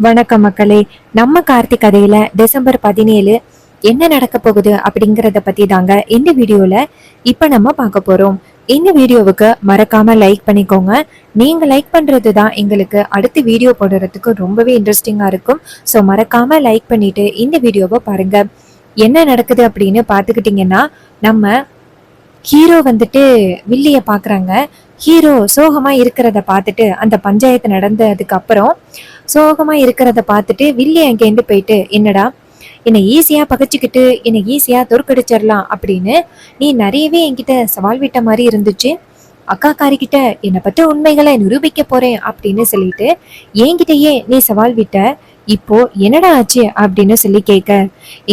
வணக்கம் மக்களே. நம்ம கார்த்திக் கதையில டிசம்பர் 17 என்ன நடக்க போகுது அப்படிங்கறத பத்தி தாங்க இந்த வீடியோல இப்ப நம்ம பார்க்க போறோம். இந்த வீடியோவுக்கு மறக்காம லைக் பண்ணிக்கோங்க. நீங்க லைக் பண்றது தான் எங்களுக்கு அடுத்த வீடியோ போடுறதுக்கு ரொம்பவே இன்ட்ரெஸ்டிங்கா இருக்கும். ஸோ மறக்காம லைக் பண்ணிட்டு இந்த வீடியோவை பாருங்க. என்ன நடக்குது அப்படின்னு பார்த்துக்கிட்டிங்கன்னா, நம்ம ஹீரோ வந்துட்டு வில்லிய பாக்குறாங்க. ஹீரோ சோகமா இருக்கிறத பார்த்துட்டு, அந்த பஞ்சாயத்து நடந்ததுக்கு அப்புறம் சோகமா இருக்கிறத பார்த்துட்டு வில்லி அங்கேருந்து போயிட்டு, என்னடா என்னை ஈஸியா பகைச்சுக்கிட்டு என்னை ஈஸியா தோற்கடிச்சிடலாம் அப்படின்னு நீ நிறையவே என்கிட்ட சவால் விட்ட மாதிரி இருந்துச்சு. அக்கா காரிக்கிட்ட என்னை பத்தி உண்மைகளை நிரூபிக்க போறேன் அப்படின்னு சொல்லிட்டு என்கிட்டயே நீ சவால் விட்ட. இப்போ என்னடா ஆச்சு அப்படின்னு சொல்லி கேட்க,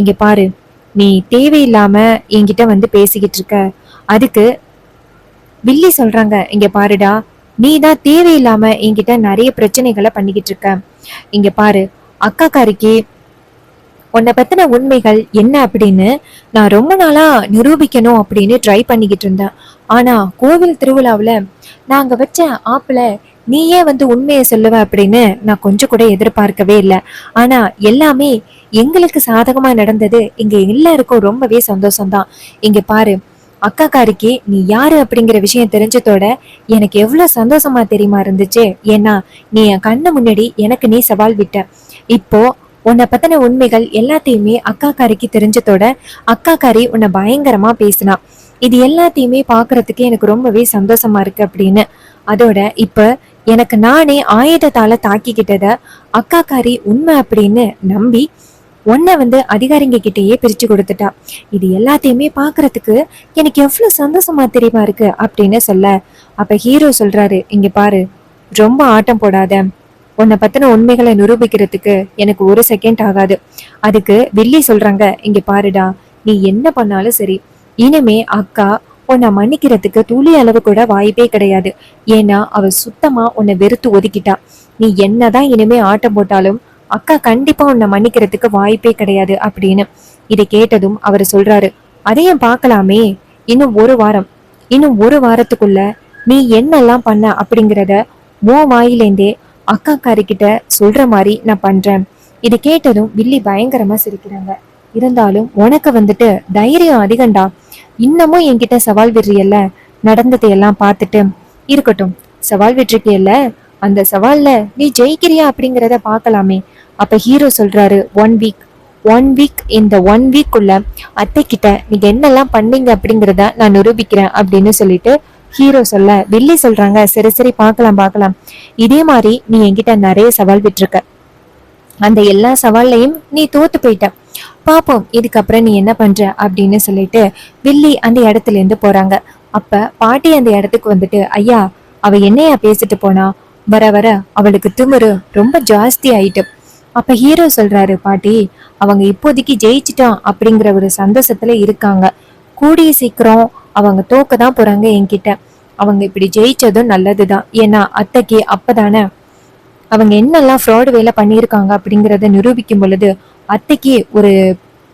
இங்க பாரு, நீ தேவையில்லாம என்கிட்ட வந்து பேசிக்கிட்டு இருக்க. அதுக்கு வில்லி சொல்றாங்க, இங்க பாருடா, நீ தான் தேவையில்லாம என்கிட்ட நிறைய பிரச்சனைகளை பண்ணிக்கிட்டு இருக்க. இங்க பாரு, அக்கா காரிக்கு உன்னை பத்தின உண்மைகள் என்ன அப்படின்னு நான் ரொம்ப நாளா நிரூபிக்கணும் அப்படின்னு ட்ரை பண்ணிக்கிட்டு இருந்தேன். ஆனா கோவில் திருவிழாவுல நாங்க வச்ச ஆப்புல நீயே வந்து உண்மையை சொல்லுவ அப்படின்னு நான் கொஞ்சம் கூட எதிர்பார்க்கவே இல்லை. ஆனா எல்லாமே எங்களுக்கு சாதகமா நடந்தது. இங்க எல்லாருக்கும் ரொம்பவே சந்தோஷம்தான். இங்க பாரு, அக்காக்காரிக்கு நீ யாரு அப்படிங்கிற விஷயம் தெரிஞ்சதோட எனக்கு எவ்வளவு சந்தோஷமா தெரியுமா இருந்துச்சு. ஏன்னா நீ என் கண்ணு முன்னாடி எனக்கு நீ சவால் விட்ட. இப்போ உன்னை பத்தின உண்மைகள் எல்லாத்தையுமே அக்காக்காரிக்கு தெரிஞ்சதோட அக்காக்காரி உன்னை பயங்கரமா பேசினா. இது எல்லாத்தையுமே பாக்குறதுக்கு எனக்கு ரொம்பவே சந்தோஷமா இருக்கு அப்படின்னு. அதோட இப்ப எனக்கு நானே ஆயுதத்தால தாக்கிக்கிட்டத அக்காக்காரி உண்மை அப்படின்னு நம்பி உன்னை வந்து அதிகாரிங்க கிட்டேயே பிரிச்சு கொடுத்துட்டா. இது எல்லாத்தையுமே பாக்குறதுக்கு எனக்கு எவ்வளவு சந்தோஷமா தெரியுமா இருக்கு அப்படின்னு சொல்ல, அப்ப ஹீரோ சொல்றாரு, இங்க பாரு, ரொம்ப ஆட்டம் போடாத. உன்னை பத்தின உண்மைகளை நிரூபிக்கிறதுக்கு எனக்கு ஒரு செகண்ட் ஆகாது. அதுக்கு வில்லி சொல்றாங்க, இங்க பாருடா, நீ என்ன பண்ணாலும் சரி, இனிமே அக்கா உன்னை மன்னிக்கிறதுக்கு துளி அளவு கூட வாய்ப்பே கிடையாது. ஏன்னா அவ சுத்தமா உன்னை வெறுத்து ஒதுக்கிட்டா. நீ என்னதான் இனிமே ஆட்டம் போட்டாலும் அக்கா கண்டிப்பா உன்னை மன்னிக்கிறதுக்கு வாய்ப்பே கிடையாது அப்படின்னு. இதை கேட்டதும் அவர் சொல்றாரு, அதையும் பார்க்கலாமே, இன்னும் ஒரு வாரம், இன்னும் ஒரு வாரத்துக்குள்ள நீ என்னெல்லாம் பண்ண அப்படிங்கிறத உன் வாயிலேந்தே அக்கா காரிக்கிட்ட சொல்ற மாதிரி நான் பண்றேன். இது கேட்டதும் வில்லி பயங்கரமா சிரிக்கிறாங்க. இருந்தாலும் உனக்கு வந்துட்டு தைரியம் அதிகண்டா. இன்னமும் என்கிட்ட சவால் விடுறியல்ல, நடந்ததையெல்லாம் பார்த்துட்டு. இருக்கட்டும், சவால் விட்டுருக்கியல்ல, அந்த சவால்ல நீ ஜெயிக்கிறியா அப்படிங்கிறத பார்க்கலாமே. அப்ப ஹீரோ சொல்றாரு, 1 வீக், 1 வீக், இந்த 1 வீக்குள்ள அத்தை கிட்ட நீங்க என்னெல்லாம் பண்ணீங்க அப்படிங்கிறத நான் நிரூபிக்கிறேன் அப்படின்னு சொல்லிட்டு ஹீரோ சொல்ல, வில்லி சொல்றாங்க, சரி சரி, பார்க்கலாம் பார்க்கலாம். இதே மாதிரி நீ என்கிட்ட நிறைய சவால் விட்டுருக்க. அந்த எல்லா சவால்லையும் நீ தோத்து போயிட்ட. பாப்போம் இதுக்கப்புறம் நீ என்ன பண்ற அப்படின்னு சொல்லிட்டு வில்லி அந்த இடத்துல இருந்து போறாங்க. அப்ப பாட்டி அந்த இடத்துக்கு வந்துட்டு, ஐயா, அவ என்னையா பேசிட்டு போனா, வர வர அவளுக்கு திமிரு ரொம்ப ஜாஸ்தி ஆயிட்டு. அப்ப ஹீரோ சொல்றாரு, பாட்டி, அவங்க இப்போதைக்கு ஜெயிச்சிட்டான் அப்படிங்கிற ஒரு சந்தோஷத்துல இருக்காங்க. கூடிய சீக்கிரம் அவங்க தோக்க தான் போறாங்க என்கிட்ட. அவங்க இப்படி ஜெயிச்சதும் நல்லதுதான். ஏன்னா அத்தைக்கு அப்பதானே அவங்க என்னெல்லாம் ஃப்ராடு வேலை பண்ணியிருக்காங்க அப்படிங்கிறத நிரூபிக்கும் பொழுது அத்தைக்கு ஒரு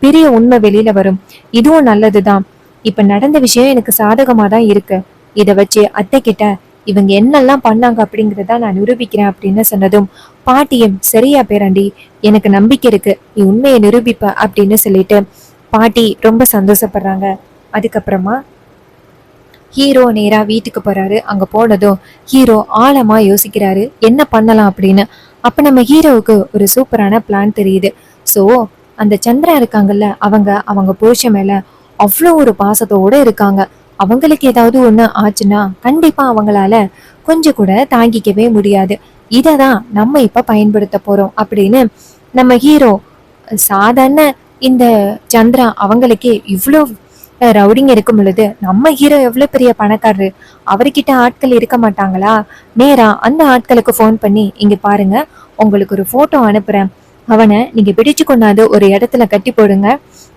பெரிய உண்மை வெளியில வரும். இதுவும் நல்லதுதான். இப்ப நடந்த விஷயம் எனக்கு சாதகமா தான் இருக்கு. இதை வச்சு அத்தை கிட்ட இவங்க என்னெல்லாம் பண்ணாங்க அப்படிங்கிறத நான் நிரூபிக்கிறேன் அப்படின்னு சொன்னதும் பாட்டியும், சரியா பேராண்டி, எனக்கு நம்பிக்கை இருக்கு, நீ உண்மையை நிரூபிப்ப அப்படின்னு சொல்லிட்டு பாட்டி ரொம்ப சந்தோஷப்படுறாங்க. அதுக்கப்புறமா ஹீரோ நேரா வீட்டுக்கு போறாரு. அங்க போனதும் ஹீரோ ஆழமா யோசிக்கிறாரு என்ன பண்ணலாம் அப்படின்னு. அப்ப நம்ம ஹீரோவுக்கு ஒரு சூப்பரான பிளான் தெரியுது. சோ அந்த சந்திரா இருக்காங்கல்ல, அவங்க அவங்க புருஷன் மேல அவ்வளோ ஒரு பாசத்தோட இருக்காங்க. அவங்களுக்கு ஏதாவது ஒண்ணு ஆச்சுன்னா கண்டிப்பா அவங்களால கொஞ்சம் கூட தாங்கிக்கவே முடியாது. இததான் நம்ம இப்ப பயன்படுத்த போறோம் அப்படின்னு நம்ம ஹீரோ சாதாரண இந்த சந்திரா அவங்களுக்கே இவ்வளோ ரவுடிங்க இருக்கும் பொழுது நம்ம ஹீரோ எவ்வளவு பெரிய பணக்காரரு, அவர்கிட்ட ஆட்கள் இருக்க மாட்டாங்களா? நேரா அந்த ஆட்களுக்கு ஃபோன் பண்ணி, இங்க பாருங்க, உங்களுக்கு ஒரு போட்டோ அனுப்புறேன், அவனை நீங்க பிடிச்சு கொண்டாந்து ஒரு இடத்துல கட்டி போடுங்க,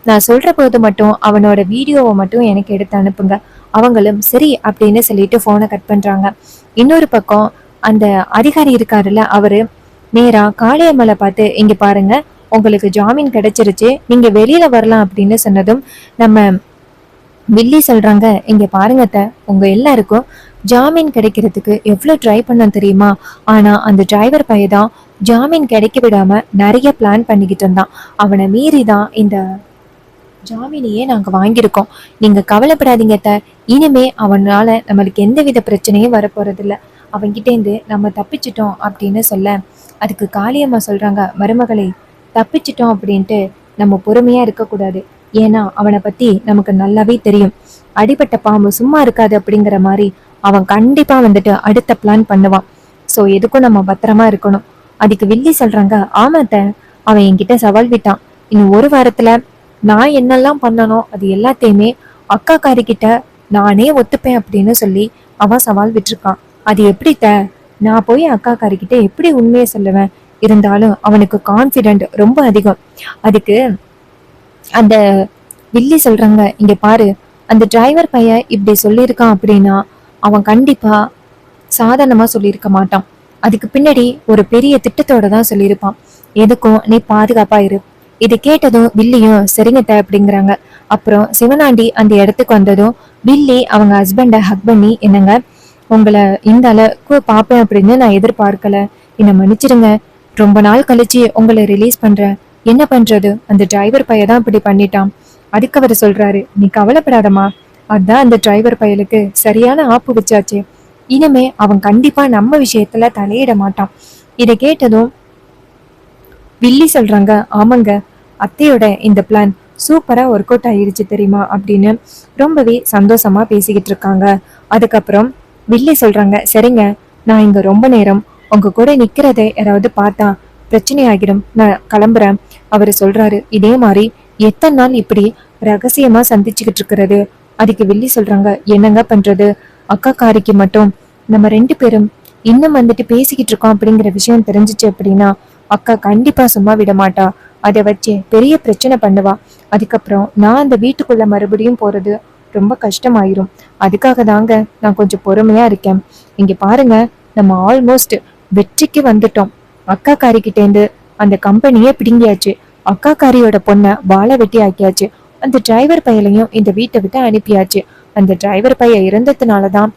நான் சொல்ற போது மட்டும் அவனோட வீடியோவை மட்டும் எனக்கு எடுத்து அனுப்புங்க. அவங்களும் சரி அப்படின்னு சொல்லிட்டு போனை கட் பண்றாங்க. இன்னொரு பக்கம் அந்த அதிகாரி இருக்காருல்ல, அவரு நேரா காளியம்மலை பார்த்து, இங்க பாருங்க, உங்களுக்கு ஜாமீன் கிடைச்சிருச்சு, நீங்க வெளியில வரலாம் அப்படின்னு சொன்னதும் நம்ம வில்லி சொல்றாங்க, இங்க பாருங்க அத்தை, உங்க எல்லாருக்கும் ஜாமீன் கிடைக்கிறதுக்கு எவ்வளவு ட்ரை பண்ணோம் தெரியுமா? ஆனா அந்த டிரைவர் பையன் தான் ஜாமீன் கிடைக்க விடாம நிறைய பிளான் பண்ணிக்கிட்டு இருந்தான். அவனை மீறி தான் இந்த ஜாமீனையே நாங்க வாங்கியிருக்கோம். நீங்க கவலைப்படாதீங்க அத்தை. இனிமே அவனால நம்மளுக்கு எந்தவித பிரச்சனையும் வரப்போறது இல்ல. அவன்கிட்ட இருந்து நம்ம தப்பிச்சிட்டோம் அப்படின்னு சொல்ல, அதுக்கு காளியம்மா சொல்றாங்க, மருமகளே, தப்பிச்சிட்டோம் அப்படின்ட்டு நம்ம பொறுமையா இருக்கக்கூடாது. ஏன்னா அவனை பத்தி நமக்கு நல்லாவே தெரியும். அடிபட்ட பாம்பு சும்மா இருக்காது அப்படிங்கிற மாதிரி அவன் கண்டிப்பா வந்துட்டு அடுத்த பிளான் பண்ணுவான். ஸோ எதுக்கும் நம்ம பத்திரமா இருக்கணும். அதுக்கு வில்லி சொல்றாங்க, ஆமாத்த, அவன் என்கிட்ட சவால் விட்டான். இன்னும் ஒரு வாரத்துல நான் என்னெல்லாம் பண்ணனோ அது எல்லாத்தையுமே அக்கா காரிக்கிட்ட நானே ஒத்துப்பேன் அப்படின்னு சொல்லி அவன் சவால் விட்டுருக்கான். அது எப்படித்த? நான் போய் அக்கா காரிக்கிட்ட எப்படி உண்மையை சொல்லுவேன்? இருந்தாலும் அவனுக்கு கான்ஃபிடென்ட் ரொம்ப அதிகம். அதுக்கு அந்த வில்லி சொல்றாங்க, இங்க பாரு, அந்த டிரைவர் பையன் இப்படி சொல்லியிருக்கான் அப்படின்னா அவன் கண்டிப்பா சாதாரணமா சொல்லியிருக்க மாட்டான். அதுக்கு பின்னாடி ஒரு பெரிய திட்டத்தோட தான் சொல்லியிருப்பான். எதுக்கும் நீ பாதுகாப்பா இரு. இதை கேட்டதும் வில்லியும் சரிங்கத்த அப்படிங்கிறாங்க. அப்புறம் சிவனாண்டி அந்த இடத்துக்கு வந்ததும் வில்லி அவங்க ஹஸ்பண்டை ஹக் பண்ணி, என்னங்க, உங்களை இந்த அளவுக்கு பார்ப்பேன் அப்படின்னு நான் எதிர்பார்க்கல, என்னை மன்னிச்சிடுங்க, ரொம்ப நாள் கழிச்சு உங்களை ரிலீஸ் பண்றேன், என்ன பண்றது, அந்த டிரைவர் பையன் தான் இப்படி பண்ணிட்டான். அதுக்கு அவர் சொல்றாரு, நீ கவலைப்படாதம்மா, அதான் அந்த டிரைவர் பையலுக்கு சரியான ஆப்பு வச்சாச்சு, இனிமே அவன் கண்டிப்பா நம்ம விஷயத்துல தலையிட மாட்டான். இதை கேட்டதும் வில்லி சொல்றாங்க, ஆமாங்க, அத்தையோட இந்த பிளான் சூப்பரா ஒர்க் அவுட் ஆயிடுச்சு தெரியுமா அப்படின்னு ரொம்பவே சந்தோஷமா பேசிக்கிட்டு இருக்காங்க. அதுக்கப்புறம் வில்லி சொல்றாங்க, சரிங்க, நான் இங்க ரொம்ப நேரம் உங்க கூட நிக்கிறதை யாராவது பார்த்தா பிரச்சனை ஆகிடும், நான் கிளம்புறேன். அவரு சொல்றாரு, இதே மாதிரி எத்தனை நாள் இப்படி ரகசியமா சந்திச்சுக்கிட்டு இருக்கிறது? அதுக்கு வில்லி சொல்றாங்க, என்னங்க பண்றது, அக்கா காரிக்கு மட்டும் நம்ம ரெண்டு பேரும் இன்னும் வந்துட்டு பேசிக்கிட்டு இருக்கோம் அப்படிங்கிற விஷயம் தெரிஞ்சிச்சு அப்படின்னா அக்கா கண்டிப்பா சும்மா விட மாட்டா, அதை வச்சு பெரிய பிரச்சனை பண்ணுவா. அதுக்கப்புறம் நான் அந்த வீட்டுக்குள்ள மறுபடியும் போறது ரொம்ப கஷ்டமாயிரும். அதுக்காக தாங்க நான் கொஞ்சம் பொறுமையா இருக்கேன். இங்க பாருங்க, நம்ம ஆல்மோஸ்ட் வெற்றிக்கு வந்துட்டோம். அக்கா காரிக்கிட்டேந்து அந்த கம்பெனியே பிடுங்கியாச்சு. அக்கா காரியோட பொண்ணை வாழை வெட்டி ஆக்கியாச்சு. அந்த டிரைவர் பையலையும் இந்த வீட்டை விட்டு அனுப்பியாச்சு. அந்த டிரைவர் பையன் இறந்ததுனாலதான்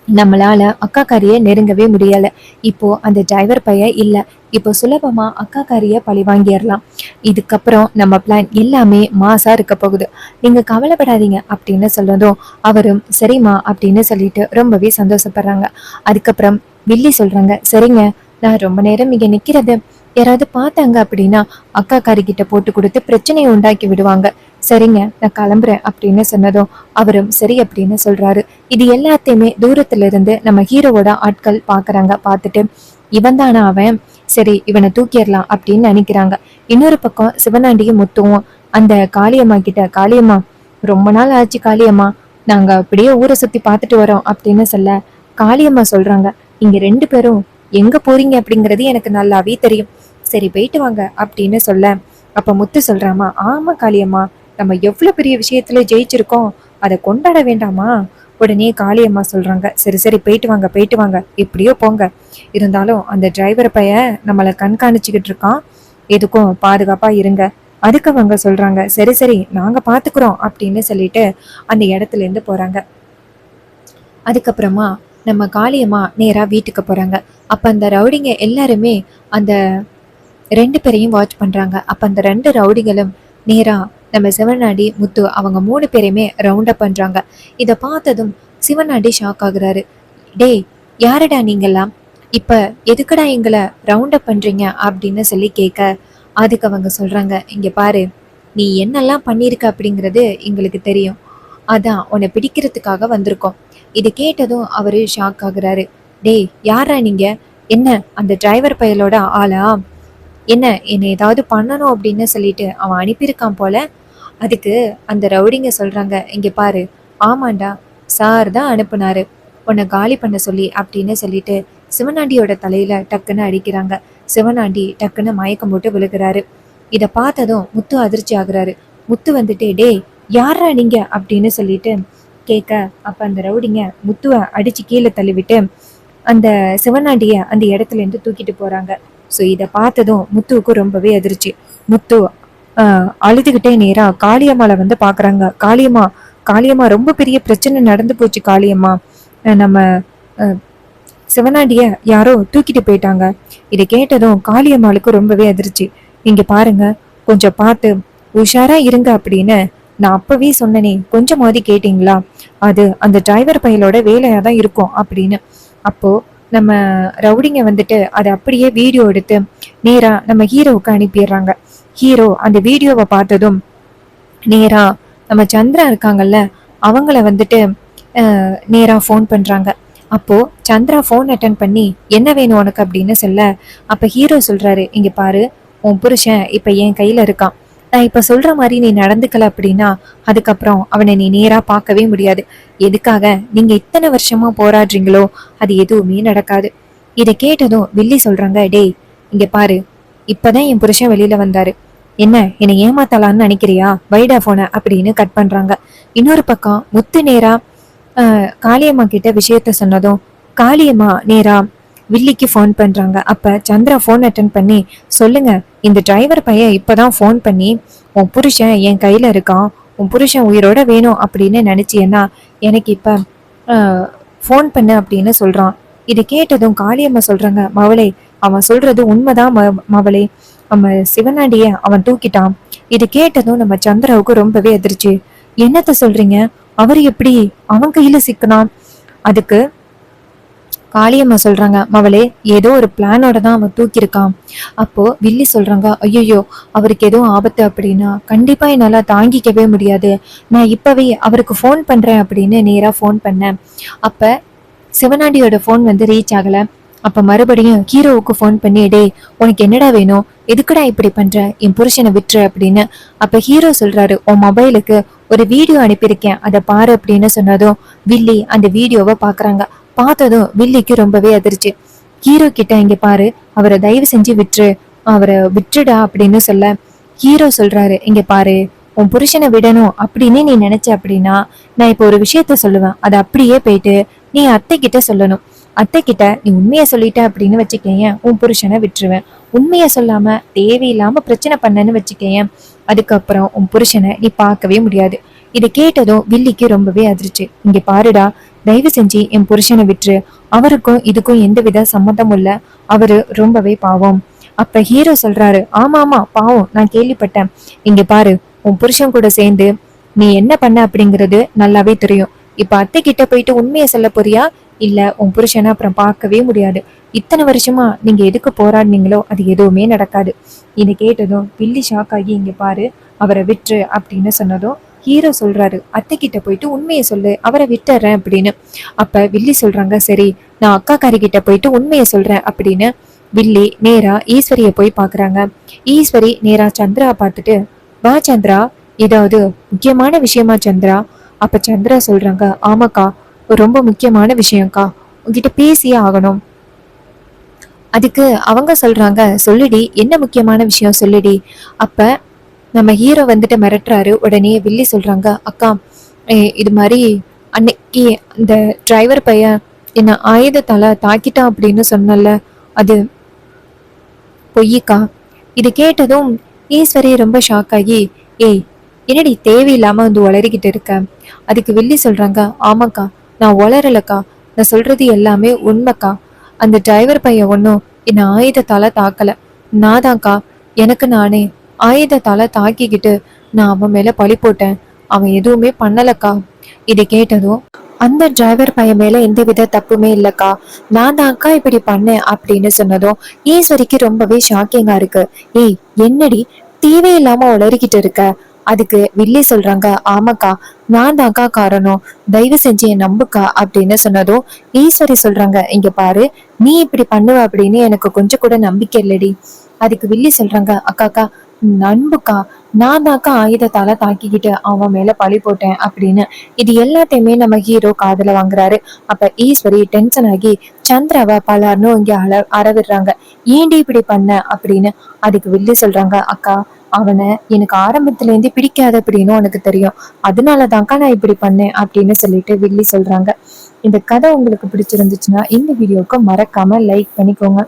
நம்மளால அக்கா காரிய நெருங்கவே முடியல. இப்போ அந்த டிரைவர் பையன் இல்ல, இப்போ சுலபமா அக்கா காரிய பழி வாங்கிடலாம். இதுக்கப்புறம் நம்ம பிளான் எல்லாமே மாசா இருக்க போகுது, நீங்க கவலைப்படாதீங்க அப்படின்னு சொல்லதும் அவரும் சரிம்மா அப்படின்னு சொல்லிட்டு ரொம்பவே சந்தோஷப்படுறாங்க. அதுக்கப்புறம் வில்லி சொல்றாங்க, சரிங்க, நான் ரொம்ப நேரம் இங்க நிக்கிறது யாராவது பார்த்தாங்க அப்படின்னா அக்கா காரிக்கிட்ட போட்டு கொடுத்து பிரச்சனையை உண்டாக்கி விடுவாங்க. சரிங்க, நான் கிளம்புறேன் அப்படின்னு சொன்னதும் அவரும் சரி அப்படின்னு சொல்றாரு. இது எல்லாத்தையுமே தூரத்துல இருந்து நம்ம ஹீரோவோட ஆட்கள் பாக்குறாங்க. பார்த்துட்டு இவன் தானா அவன், சரி இவனை தூக்கிடலாம் அப்படின்னு நினைக்கிறாங்க. இன்னொரு பக்கம் சிவனாண்டியும் முத்துவும் அந்த காளியம்மா கிட்ட, காளியம்மா, ரொம்ப நாள் ஆச்சு காளியம்மா, நாங்க அப்படியே ஊரை சுத்தி பார்த்துட்டு வரோம் அப்படின்னு சொல்ல, காளியம்மா சொல்றாங்க, இங்க ரெண்டு பேரும் எங்க போறீங்க அப்படிங்கிறது எனக்கு நல்லாவே தெரியும், சரி போயிட்டு வாங்க அப்படின்னு சொல்ல, அப்ப முத்து சொல்றாமா, ஆமா காளியம்மா, நம்ம எவ்வளவு பெரிய விஷயத்துல ஜெயிச்சிருக்கோம், அதை கொண்டாட வேண்டாமா? உடனே காளியம்மா சொல்றாங்க, சரி சரி போயிட்டு வாங்க போயிட்டு வாங்க, எப்படியோ போங்க, இருந்தாலும் அந்த டிரைவர் பையன் நம்மளை கண்காணிச்சுக்கிட்டு இருக்கான், எதுக்கும் பாதுகாப்பா இருங்க. அதுக்கு அவங்க சொல்றாங்க, சரி சரி நாங்க பாத்துக்கிறோம் அப்படின்னு சொல்லிட்டு அந்த இடத்துல இருந்து போறாங்க. அதுக்கப்புறமா நம்ம காளியம்மா நேரா வீட்டுக்கு போறாங்க. அப்ப அந்த ரவுடிங்க எல்லாருமே அந்த ரெண்டு பேரையும் வாட்ச் பண்றாங்க. அப்ப அந்த ரெண்டு ரவுடிகளும் நேரா நம்ம சிவனாடி முத்து அவங்க மூணு பேரையுமே ரவுண்ட் அப் பண்றாங்க. இதை பார்த்ததும் சிவனாடி ஷாக் ஆகுறாரு. டேய், யாரடா நீங்கெல்லாம், இப்ப எதுக்குடா எங்களை ரவுண்ட் அப் பண்றீங்க அப்படின்னு சொல்லி கேட்க, அதுக்கு அவங்க சொல்றாங்க, இங்க பாரு, நீ என்னெல்லாம் பண்ணிருக்க அப்படிங்கிறது எங்களுக்கு தெரியும், அதான் உன்னை பிடிக்கிறதுக்காக வந்திருக்கோம். இதை கேட்டதும் அவரு ஷாக் ஆகுறாரு. டேய், யாரா நீங்க, என்ன அந்த டிரைவர் பயலோட ஆளா, என்ன என்னை ஏதாவது பண்ணணும் அப்படின்னு சொல்லிட்டு அவன் அனுப்பியிருக்கான் போல. அதுக்கு அந்த ரவுடிங்க சொல்றாங்க, இங்க பாரு, ஆமாண்டா, சார் தான் அனுப்புனாரு உன்னை காலி பண்ண சொல்லி அப்படின்னு சொல்லிட்டு சிவனாண்டியோட தலையில டக்குன்னு அடிக்கிறாங்க. சிவனாண்டி டக்குன்னு மயக்கம் போட்டு விழுகிறாரு. இதை பார்த்ததும் முத்து அதிர்ச்சி ஆகுறாரு. முத்து வந்துட்டு, டேய் யாரா நீங்க அப்படின்னு சொல்லிட்டு கேட்க, அப்ப அந்த ரவுடிங்க முத்துவை அடிச்சு கீழே தள்ளிவிட்டு அந்த சிவனாண்டிய அந்த இடத்துல இருந்து தூக்கிட்டு போறாங்க. ஸோ இதை பார்த்ததும் முத்துவுக்கு ரொம்பவே அதிர்ச்சி. முத்து அழுதுகிட்டே நேரா காளியம்மாவை வந்து பாக்குறாங்க. காளியம்மா, காளியம்மா, ரொம்ப பெரிய பிரச்சனை நடந்து போச்சு காளியம்மா, நம்ம அஹ், சிவனாண்டிய யாரோ தூக்கிட்டு போயிட்டாங்க. இதை கேட்டதும் காளியம்மாளுக்கு ரொம்பவே அதிர்ச்சி. இங்க பாருங்க, கொஞ்சம் பார்த்து உஷாரா இருங்க அப்படின்னு நான் அப்பவே சொன்னனே, கொஞ்சமாவது கேட்டீங்களா? அது அந்த டிரைவர் பையலோட வேலையா தான் இருக்கும் அப்படின்னு. அப்போ நம்ம ரவுடிங்க வந்துட்டு அதை அப்படியே வீடியோ எடுத்து நேரா நம்ம ஹீரோவுக்கு அனுப்பிடுறாங்க. ஹீரோ அந்த வீடியோவை பார்த்ததும் நேரா நம்ம சந்திரா இருக்காங்கல்ல, அவங்கள வந்துட்டு நேரா ஃபோன் பண்றாங்க. அப்போ சந்திரா ஃபோன் அட்டன் பண்ணி என்ன வேணும் உனக்கு அப்படின்னு சொல்ல, அப்ப ஹீரோ சொல்றாரு, இங்க பாரு, உன் புருஷன் இப்ப என் கையில இருக்கான். நான் இப்ப சொல்ற மாதிரி நீ நடந்துக்கல அப்படின்னா அதுக்கப்புறம் அவனை நீ நேரா பார்க்கவே முடியாது. எதுக்காக நீங்க இத்தனை வருஷமா போராடுறீங்களோ அது எதுவுமே நடக்காது. இதை கேட்டதும் வில்லி சொல்றாங்க, டேய் இங்க பாரு, இப்பதான் என் புருஷன் வெளியில வந்தாரு. என்ன என்னை ஏமாத்தலான்னு நினைக்கிறியா? வைடா போன அப்படின்னு கட் பண்றாங்க. இன்னொரு பக்கம் முத்து நேரா காளியம்மா கிட்ட விஷயத்த சொன்னதும் காளியம்மா நேரா வில்லிக்கு ஃபோன் பண்றாங்க. அப்ப சந்திரா ஃபோன் அட்டன் பண்ணி, சொல்லுங்க, இந்த டிரைவர் பையன் இப்பதான் ஃபோன் பண்ணி உன் புருஷன் என் கையில இருக்கான், உன் புருஷன் உயிரோட வேணும் அப்படின்னு நினைச்சியன்னா எனக்கு இப்ப ஃபோன் பண்ணு அப்படின்னு சொல்றான். இது கேட்டதும் காளியம்மா சொல்றாங்க, மவளே அவன் சொல்றது உண்மைதான் மவளே, நம்ம சிவனாண்டிய அவன் தூக்கிட்டான். இது கேட்டதும் நம்ம சந்திராவுக்கு ரொம்பவே அதிர்ச்சி. என்னத்த சொல்றீங்க? அவர் எப்படி அவன் கையில சிக்கனான்? அதுக்கு காளியம்மா சொல்றாங்க, மவளே ஏதோ ஒரு பிளானோட தான் அவன் தூக்கியிருக்கான். அப்போ வில்லி சொல்றாங்க, ஐயோ அவருக்கு எதுவும் ஆபத்து அப்படின்னா கண்டிப்பா என்னால தாங்கிக்கவே முடியாது, நான் இப்பவே அவருக்கு ஃபோன் பண்றேன் அப்படின்னு நேரா ஃபோன் பண்ணேன். அப்ப சிவனாண்டியோட ஃபோன் வந்து ரீச் ஆகல. அப்ப மறுபடியும் ஹீரோவுக்கு ஃபோன் பண்ணி, டே உனக்கு என்னடா வேணும், எதுக்குடா இப்படி பண்ற, என் புருஷனை விட்டுரு அப்படின்னு. அப்ப ஹீரோ சொல்றாரு, உன் மொபைலுக்கு ஒரு வீடியோ அனுப்பியிருக்கேன், அதை பாரு அப்படின்னு சொன்னதும் வில்லி அந்த வீடியோவை பாக்குறாங்க. பார்த்ததும் வில்லிக்கு ரொம்பவே அதிர்ச்சி. ஹீரோ கிட்ட, இங்க பாரு, அவரை தயவு செஞ்சு விட்டுரு, அவரை விட்டுடா அப்படின்னு சொல்ல ஹீரோ சொல்றாரு, இங்க பாரு, உன் புருஷனை விடணும் அப்படின்னு நீ நினைச்ச அப்படின்னா நான் இப்போ ஒரு விஷயத்த சொல்லுவேன், அதை அப்படியே போயிட்டு நீ அத்தை கிட்ட சொல்லணும். அத்தை கிட்ட நீ உண்மைய சொல்லிட்ட அப்படின்னு வச்சுக்கேன், உன் புருஷனை விட்டுருவேன். உண்மைய சொல்லாம தேவையில்லாம பிரச்சனை பண்ணன்னு வச்சுக்கேன், அதுக்கப்புறம் உன் புருஷனை நீ பார்க்கவே முடியாது. இதை கேட்டதும் வில்லிக்கு ரொம்பவே அதிர்ச்சி. இங்க பாருடா, தயவு செஞ்சு என் புருஷனை விட்டுரு, அவருக்கும் இதுக்கும் எந்தவித சம்மந்தமும் இல்ல, அவரு ரொம்பவே பாவம். அப்ப ஹீரோ சொல்றாரு, ஆமா ஆமா பாவம், நான் கேள்விப்பட்டேன். இங்க பாரு, உன் புருஷன் கூட சேர்ந்து நீ என்ன பண்ண அப்படிங்கிறது நல்லாவே தெரியும். இப்ப அத்தை கிட்ட போயிட்டு உண்மையை சொல்ல போறியா? இல்ல உன் புருஷனை அப்புறம் பார்க்கவே முடியாது. இத்தனை வருஷமா நீங்க எதுக்கு போராடினீங்களோ அது எதுவுமே நடக்காது. இதை கேட்டதும் வில்லி ஷாக் ஆகி, இங்க பாரு, அவரை விட்டுரு அப்படின்னு சொன்னதும் ஹீரோ சொல்றாரு, அத்தை கிட்ட போயிட்டு உண்மையை சொல்லு, அவரை விட்டுறேன் அப்படின்னு. அப்ப வில்லி சொல்றாங்க, சரி நான் அக்கா காரி கிட்ட போயிட்டு உண்மையை சொல்றேன் அப்படின்னு வில்லி நேரா ஈஸ்வரிய போய் பாக்குறாங்க. ஈஸ்வரி நேரா சந்திரா பார்த்துட்டு, வா சந்திரா, ஏதாவது முக்கியமான விஷயமா சந்திரா? அப்ப சந்திரா சொல்றாங்க, ஆமாக்கா, ரொம்ப முக்கியமான விஷயம்க்கா, உங்ககிட்ட பேசியே ஆகணும். அதுக்கு அவங்க சொல்றாங்க, சொல்லுடி, என்ன முக்கியமான விஷயம் சொல்லுடி. அப்ப நம்ம ஹீரோ வந்துட்டு மிரட்டுறாரு. உடனே வில்லி சொல்றாங்க, அக்கா இது மாதிரி அன்னைக்கு இந்த டிரைவர் பையன் என்ன ஆயுதத்தால தாக்கிட்டான் அப்படின்னு சொன்னல, அது பொய்யிக்கா. இது கேட்டதும் ஈஸ்வரி ரொம்ப ஷாக் ஆகி, ஏய் என்னடி தேவையில்லாம வந்து உளறிக்கிட்டு இருக்க? அதுக்கு வில்லி சொல்றாங்க, ஆமாக்கா, நான் உளறலக்கா, நான் சொல்றது எல்லாமே உண்மைக்கா. அந்த டிரைவர் பையன் ஒன்றும் என்னை ஆயுதத்தால தாக்கல, நான் தான்க்கா எனக்கு நானே ஆயுதத்தால தாக்கிக்கிட்டு நான் அவன் மேல பழி போட்டேன், அவன் எதுவுமே பண்ணலக்கா. இதை கேட்டதும் அந்த டிரைவர் பையன் மேல எந்தவித தப்புமே இல்லக்கா, நான் தான் அக்கா இப்படி பண்ணேன் அப்படின்னு சொன்னதும் ஈஸ்வரிக்கு ரொம்பவே ஷாக்கிங்கா இருக்கு. ஏய் என்னடி தேவையில்லாம உளறிக்கிட்டு இருக்க? அதுக்கு வில்லி சொல்றாங்க, ஆமாக்கா, நான் தான்க்கா காரணம், தயவு செஞ்சு என் நம்புக்கா அப்படின்னு சொன்னதும் ஈஸ்வரி சொல்றாங்க, இங்க பாரு, நீ இப்படி பண்ணுவ அப்படின்னு எனக்கு கொஞ்சம் கூட நம்பிக்கை இல்லடி. அதுக்கு வில்லி சொல்றாங்க, அக்காக்கா நண்புக்கா, நான் தாக்கா ஆயுதத்தால தாக்கிக்கிட்டு அவன் மேல பழி போட்டேன் அப்படின்னு. இது எல்லாத்தையுமே நம்ம ஹீரோ காதுல வாங்குறாரு. அப்ப ஈஸ்வரி டென்ஷன் ஆகி சந்திராவை பலர்னு இங்க அறவிடுறாங்க. ஏண்டி இப்படி பண்ண அப்படின்னு. அதுக்கு வில்லி சொல்றாங்க, அக்கா அவனை எனக்கு ஆரம்பத்துல இருந்து பிடிக்காது அப்படின்னு உனக்கு தெரியும், அதனாலதான்க்கா நான் இப்படி பண்ணேன் அப்படின்னு சொல்லிட்டு வில்லி சொல்றாங்க. இந்த கதை உங்களுக்கு பிடிச்சிருந்துச்சுன்னா இந்த வீடியோவுக்கு மறக்காம லைக் பண்ணிக்கோங்க.